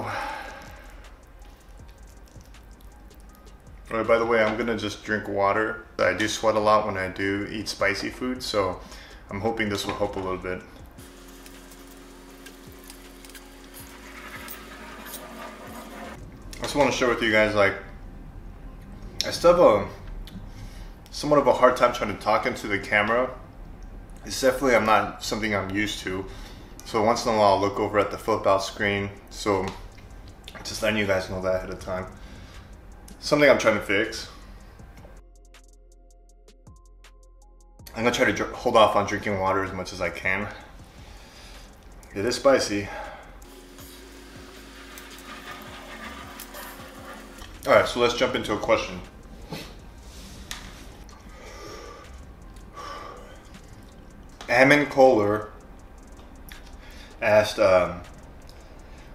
go. Alright, by the way, I'm gonna just drink water. I do sweat a lot when I do eat spicy food, so I'm hoping this will help a little bit. I just want to share with you guys, like, I still have somewhat of a hard time trying to talk into the camera. It's definitely not something I'm used to. So once in a while I'll look over at the flip out screen. So just letting you guys know that ahead of time. Something I'm trying to fix. I'm gonna try to hold off on drinking water as much as I can. It is spicy. Alright, so let's jump into a question. Ammon Kohler asked,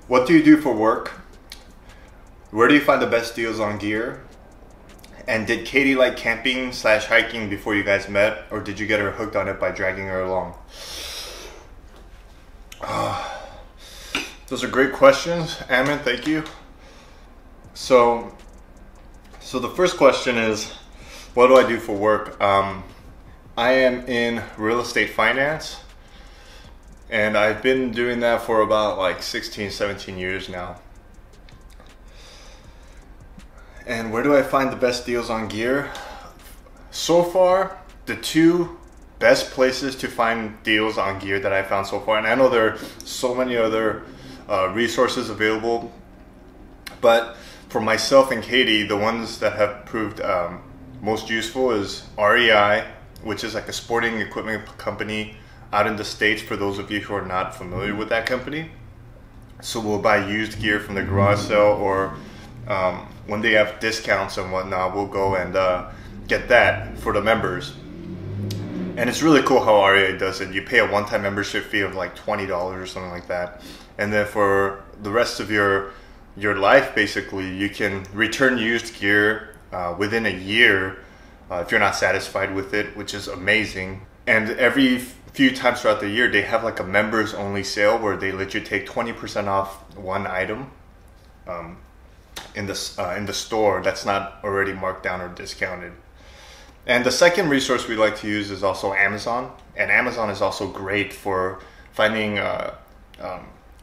what do you do for work? Where do you find the best deals on gear? And did Katie like camping / hiking before you guys met, or did you get her hooked on it by dragging her along? Those are great questions, Ammon, thank you. So the first question is, what do I do for work? I am in real estate finance, and I've been doing that for about like 16, 17 years now. And where do I find the best deals on gear? So far, the two best places to find deals on gear that I found so far, and I know there are so many other resources available, but for myself and Katie, the ones that have proved most useful is REI, which is like a sporting equipment company out in the States, for those of you who are not familiar with that company. So we'll buy used gear from the garage sale, or when they have discounts and whatnot, we'll go and get that for the members. And it's really cool how REI does it. You pay a one-time membership fee of like $20 or something like that. And then for the rest of your life, basically, you can return used gear within a year if you're not satisfied with it, which is amazing. And every few times throughout the year, they have like a members only sale where they let you take 20% off one item in the store that's not already marked down or discounted. And the second resource we like to use is also Amazon, and Amazon is also great for finding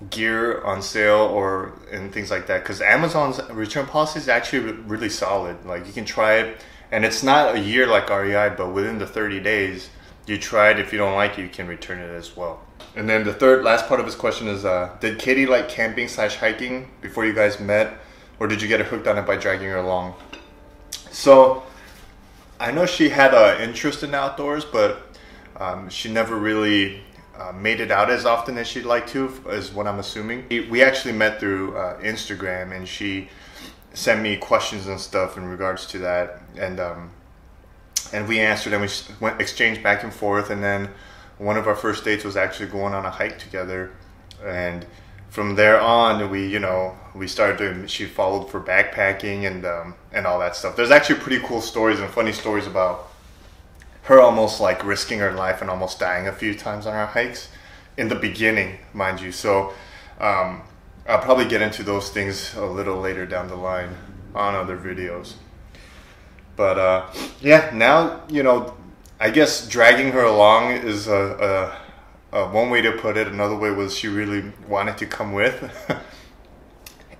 gear on sale and things like that, because Amazon's return policy is actually really solid. Like, you can try it, and it's not a year like REI, but within the 30 days you try it. If you don't like it, you can return it as well. And then the last part of his question is, did Katie like camping / hiking before you guys met, or did you get her hooked on it by dragging her along? So I know she had an interest in outdoors, but she never really made it out as often as she'd like to, is what I'm assuming. We actually met through Instagram, and she sent me questions and stuff in regards to that, and we answered, and we exchanged back and forth. And then one of our first dates was actually going on a hike together, and from there on, we started doing. She followed for backpacking and all that stuff. There's actually pretty cool stories and funny stories about her almost like risking her life and almost dying a few times on our hikes in the beginning, mind you. So I'll probably get into those things a little later down the line on other videos. But yeah, now, I guess dragging her along is one way to put it. Another way was she really wanted to come with.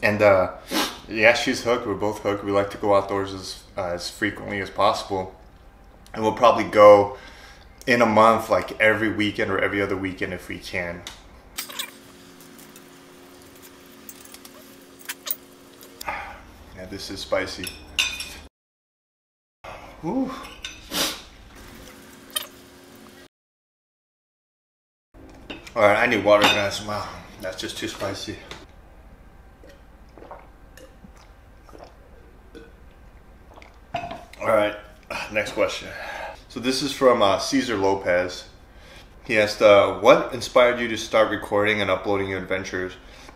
And yeah, she's hooked. We're both hooked. We like to go outdoors as frequently as possible. And we'll probably go in a month, like every weekend or every other weekend if we can. Yeah, this is spicy. Ooh. Alright, I need water, guys. Wow, that's just too spicy. Alright, next question. So this is from Cesar Lopez. He asked, what inspired you to start recording and uploading your adventures?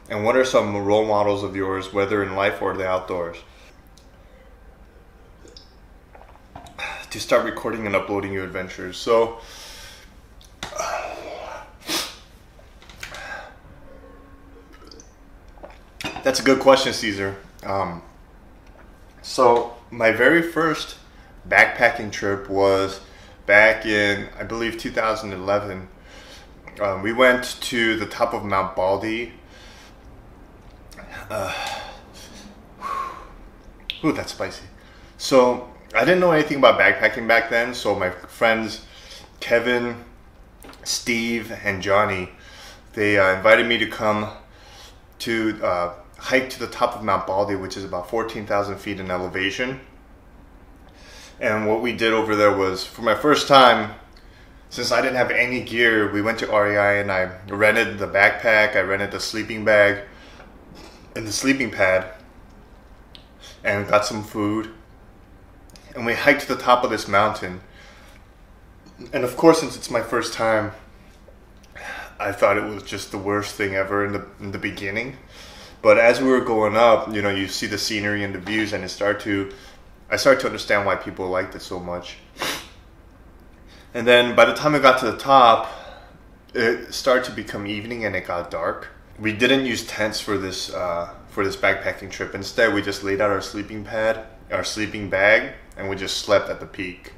And what are some role models of yours, whether in life or the outdoors? To start recording and uploading your adventures. So That's a good question, Caesar. So my very first backpacking trip was back in, I believe, 2011. We went to the top of Mount Baldy. Ooh, that's spicy. So I didn't know anything about backpacking back then. So my friends Kevin, Steve, and Johnny, they invited me to come to hike to the top of Mount Baldy, which is about 14,000 feet in elevation. And what we did over there was, for my first time, since I didn't have any gear, we went to REI and I rented the backpack, I rented the sleeping bag and the sleeping pad, and got some food. And we hiked to the top of this mountain. And of course, since it's my first time, I thought it was just the worst thing ever in the beginning. But as we were going up, you know, you see the scenery and the views, and I start to understand why people liked it so much. And then by the time I got to the top, it started to become evening and it got dark. We didn't use tents for this backpacking trip. Instead, we just laid out our sleeping pad, our sleeping bag, and we just slept at the peak.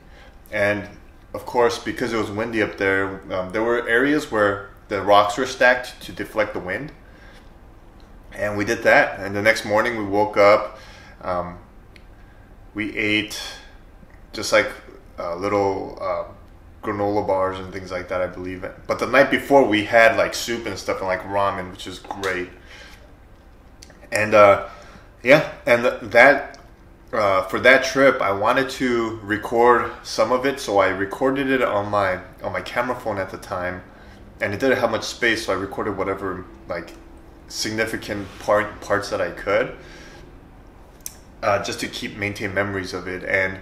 And of course, because it was windy up there, there were areas where the rocks were stacked to deflect the wind. And we did that. And the next morning we woke up, we ate just like little granola bars and things like that, I believe. But the night before we had like soup and stuff and like ramen, which is great. And yeah, and that for that trip, I wanted to record some of it, so I recorded it on my camera phone at the time, and it didn't have much space, so I recorded whatever like significant parts that I could, just to maintain memories of it. And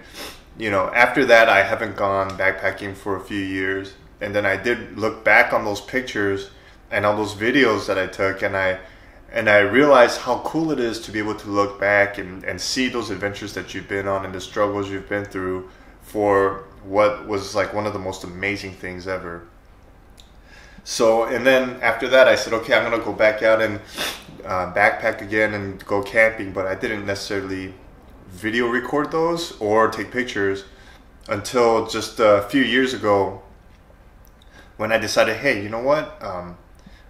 you know, after that, I haven't gone backpacking for a few years, and then I did look back on those pictures and all those videos that I took, and I realized how cool it is to be able to look back and see those adventures that you've been on and the struggles you've been through for what was like one of the most amazing things ever. So, and then after that, I said, okay, I'm going to go back out and backpack again and go camping, but I didn't necessarily video record those or take pictures until just a few years ago when I decided, hey, you know what?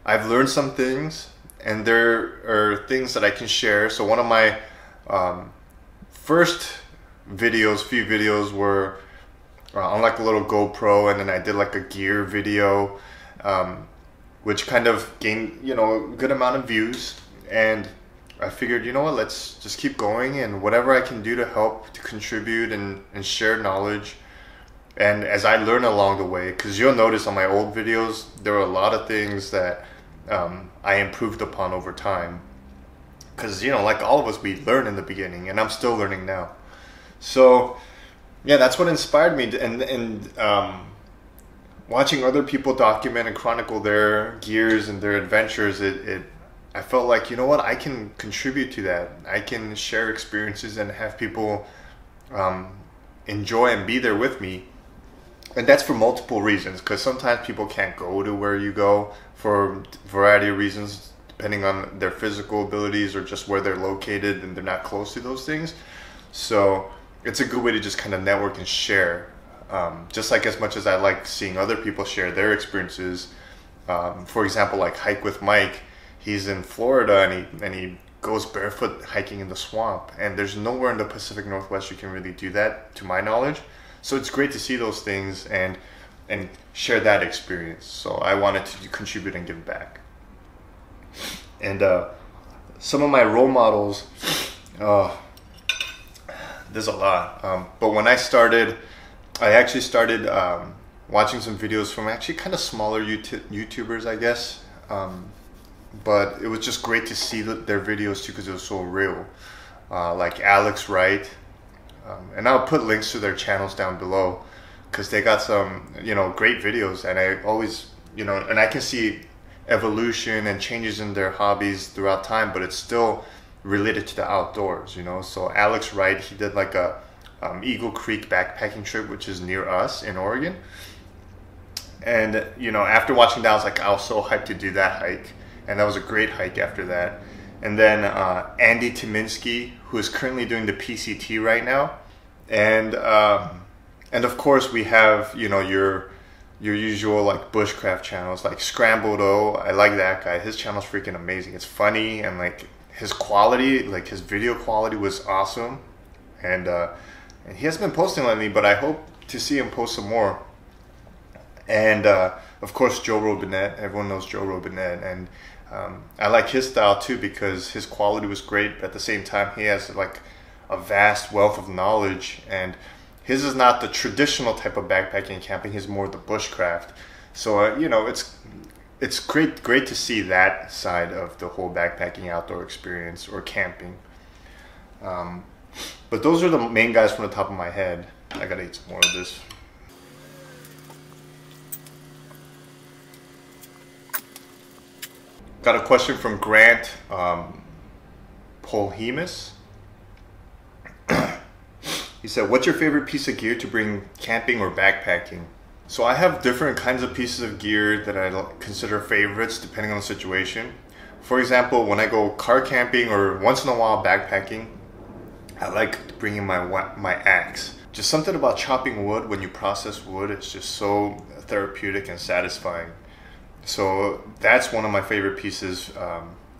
I've learned some things, and there are things that I can share. So one of my first few videos were on like a little GoPro, and then I did like a gear video, which kind of gained, you know, a good amount of views. And I figured, you know what, let's just keep going, and whatever I can do to help, to contribute and share knowledge. And as I learn along the way, because you'll notice on my old videos, there are a lot of things that I improved upon over time, because you know, like all of us, we learn in the beginning, and I'm still learning now. So yeah, that's what inspired me and watching other people document and chronicle their gears and their adventures, I felt like, you know what, I can contribute to that. I can share experiences and have people enjoy and be there with me. And that's for multiple reasons, because sometimes people can't go to where you go for a variety of reasons, depending on their physical abilities or just where they're located, and they're not close to those things. So it's a good way to just kind of network and share. Just like as much as I like seeing other people share their experiences. For example, like Hike with Mike, he's in Florida and he goes barefoot hiking in the swamp, and there's nowhere in the Pacific Northwest you can really do that, to my knowledge. So it's great to see those things and share that experience. So I wanted to contribute and give back. And some of my role models, there's a lot. But when I actually started watching some videos from actually kind of smaller YouTubers, I guess. But it was just great to see their videos too, because it was so real. Like Alex Wright. And I'll put links to their channels down below, because they got some, you know, great videos, and I always, you know, and I can see evolution and changes in their hobbies throughout time, but it's still related to the outdoors, you know. So Alex Wright, he did like a Eagle Creek backpacking trip, which is near us in Oregon. And, you know, after watching that, I was like, I was so hyped to do that hike. And that was a great hike after that. and then Andy Timinsky, who is currently doing the PCT right now, and of course we have, you know, your usual like bushcraft channels like Scrambled-O. I like that guy. His channel's freaking amazing. It's funny, and like his quality, like his video quality was awesome, and he hasn't been posting lately, but I hope to see him post some more. And of course Joe Robinet. Everyone knows Joe Robinet, and I like his style too because his quality was great, but at the same time he has like a vast wealth of knowledge, and his is not the traditional type of backpacking and camping. He's more the bushcraft. So you know, it's great to see that side of the whole backpacking outdoor experience or camping. But those are the main guys from the top of my head. I gotta eat some more of this. Got a question from Grant Polhemus. He said, what's your favorite piece of gear to bring camping or backpacking? So I have different kinds of pieces of gear that I consider favorites depending on the situation. For example, when I go car camping or once in a while backpacking, I like bringing my axe. Just something about chopping wood when you process wood, it's just so therapeutic and satisfying. So that's one of my favorite pieces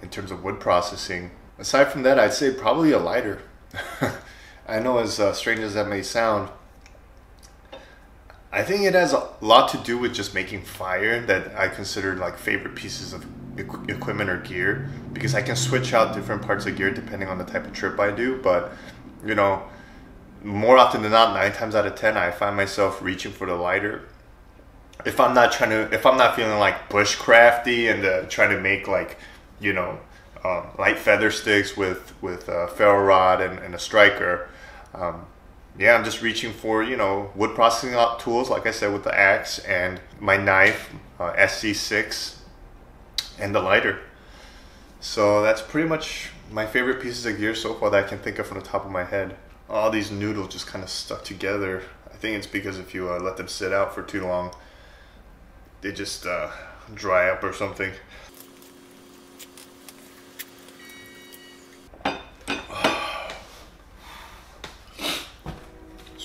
in terms of wood processing. Aside from that, I'd say probably a lighter. I know, as strange as that may sound, I think it has a lot to do with just making fire that I consider like favorite pieces of equipment or gear, because I can switch out different parts of gear depending on the type of trip I do. But you know, more often than not, 9 times out of 10, I find myself reaching for the lighter. If I'm not feeling like bushcrafty and trying to make like, you know, light feather sticks with ferro rod and a striker. Yeah, I'm just reaching for, you know, wood processing tools, like I said, with the axe and my knife, SC6, and the lighter. So that's pretty much my favorite pieces of gear so far that I can think of from the top of my head. All these noodles just kind of stuck together. I think it's because if you let them sit out for too long, they just dry up or something.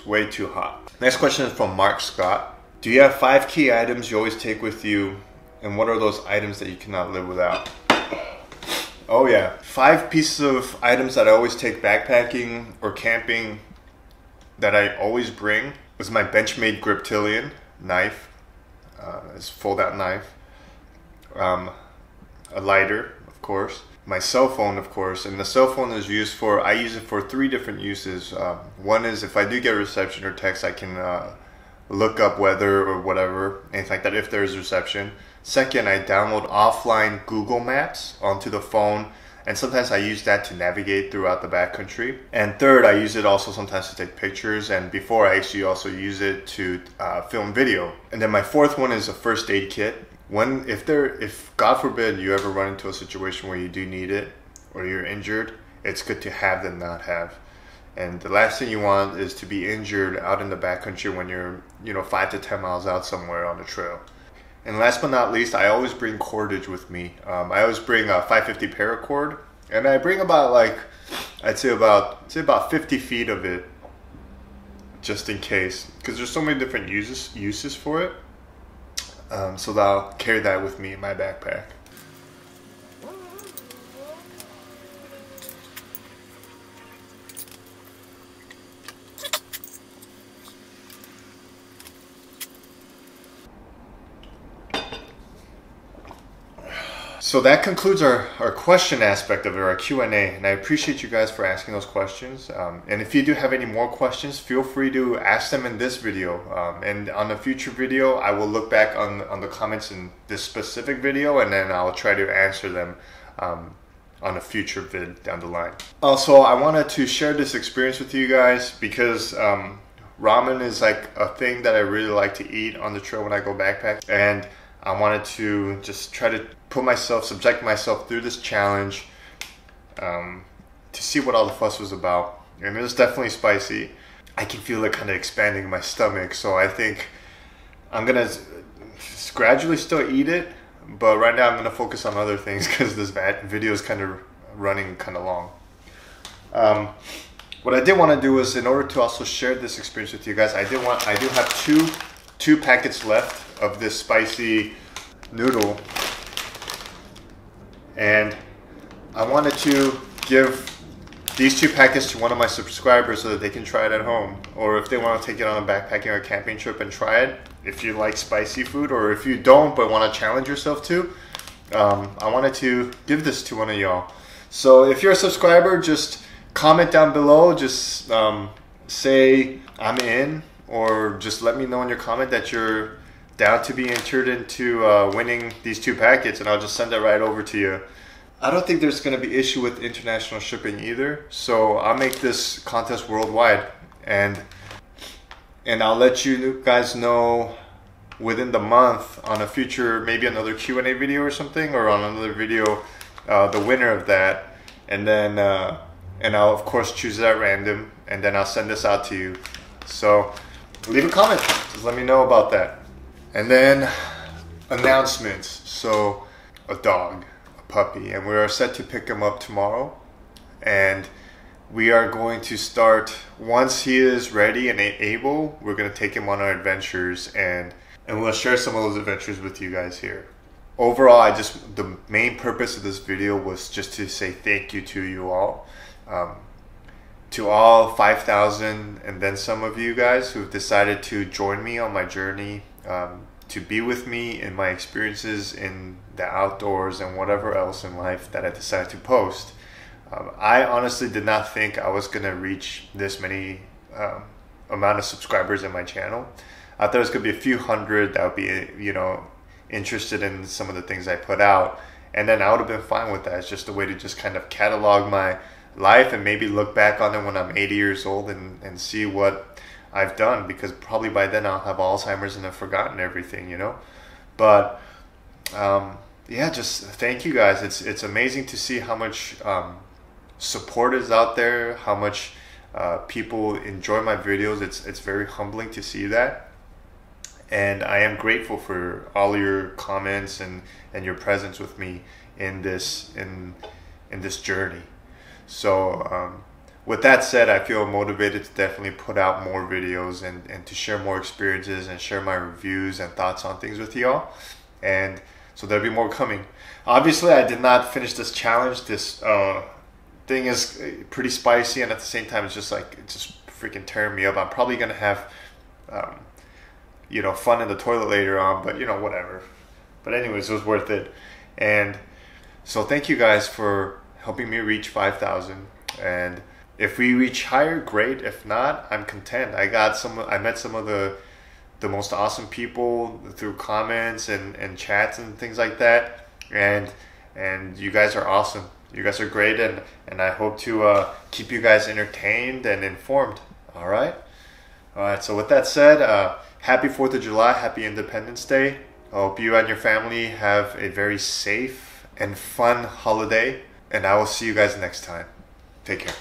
Way too hot. Next question is from Mark Scott. Do you have 5 key items you always take with you, and what are those items that you cannot live without? Oh yeah, 5 pieces of items that I always take backpacking or camping that I always bring is my Benchmade Griptilian knife, it's a fold-out knife, a lighter, of course, my cell phone, of course, and the cell phone is used for, I use it for 3 different uses. One is if I do get reception or text, I can look up weather or whatever, anything like that, if there's reception. Second, I download offline Google Maps onto the phone, and sometimes I use that to navigate throughout the backcountry. And third, I use it also sometimes to take pictures, and before I actually also use it to film video. And then my 4th one is a first aid kit. If God forbid you ever run into a situation where you do need it or you're injured, it's good to have than not have. And the last thing you want is to be injured out in the backcountry when you're, you know, 5 to 10 miles out somewhere on the trail. And last but not least, I always bring cordage with me. I always bring a 550 paracord, and I bring about like, I'd say about 50 feet of it, just in case, because there's so many different uses for it. So that I'll carry that with me in my backpack. So that concludes our question aspect of it, our Q&A, and I appreciate you guys for asking those questions. And if you do have any more questions, feel free to ask them in this video. And on a future video, I will look back on the comments in this specific video, and then I'll try to answer them on a future vid down the line. Also, I wanted to share this experience with you guys because ramen is like a thing that I really like to eat on the trail when I go backpack, and I wanted to just try to subject myself through this challenge to see what all the fuss was about. And it was definitely spicy. I can feel it kind of expanding in my stomach, so I think I'm gonna gradually still eat it, but right now I'm gonna focus on other things because this video is kind of running kind of long. What I did want to do is, in order to also share this experience with you guys, I do have two packets left of this spicy noodle, and I wanted to give these 2 packets to one of my subscribers so that they can try it at home, or if they want to take it on a backpacking or camping trip and try it, if you like spicy food, or if you don't but want to challenge yourself to. I wanted to give this to one of y'all. So if you're a subscriber, just comment down below, just say I'm in, or just let me know in your comment that you're down to be entered into winning these 2 packets, and I'll just send it right over to you. I don't think there's going to be issue with international shipping either, so I'll make this contest worldwide, and I'll let you guys know within the month on a future, maybe another Q&A video or something, or on another video, the winner of that, and then and I'll of course choose it at random, and then I'll send this out to you. So leave a comment, just let me know about that. And then announcements. So a dog, puppy, and we are set to pick him up tomorrow, and we are going to start, once he is ready and able, we're going to take him on our adventures, and we'll share some of those adventures with you guys here. Overall, the main purpose of this video was just to say thank you to you all, to all 5,000 and then some of you guys who've decided to join me on my journey, to be with me in my experiences in the outdoors and whatever else in life that I decided to post. I honestly did not think I was going to reach this many amount of subscribers in my channel. I thought it was going to be a few hundred that would be, you know, interested in some of the things I put out, and then I would have been fine with that. It's just a way to just kind of catalog my life and maybe look back on it when I'm 80 years old and see what I've done, because probably by then I'll have Alzheimer's and have forgotten everything, you know. But yeah, just thank you guys. It's amazing to see how much support is out there, how much people enjoy my videos. It's very humbling to see that, and I am grateful for all your comments and your presence with me in this journey. So with that said, I feel motivated to definitely put out more videos and to share more experiences and share my reviews and thoughts on things with y'all. And so there'll be more coming. Obviously, I did not finish this challenge. This thing is pretty spicy, and at the same time, it's just freaking tearing me up. I'm probably gonna have, you know, fun in the toilet later on, but you know, whatever. But anyways, it was worth it. And so thank you guys for helping me reach 5,000. And if we reach higher, great. If not, I'm content. I met some of the most awesome people through comments and chats and things like that. And you guys are awesome. You guys are great, and I hope to keep you guys entertained and informed. All right. So with that said, happy 4th of July, happy Independence Day. I hope you and your family have a very safe and fun holiday, and I will see you guys next time. Take care.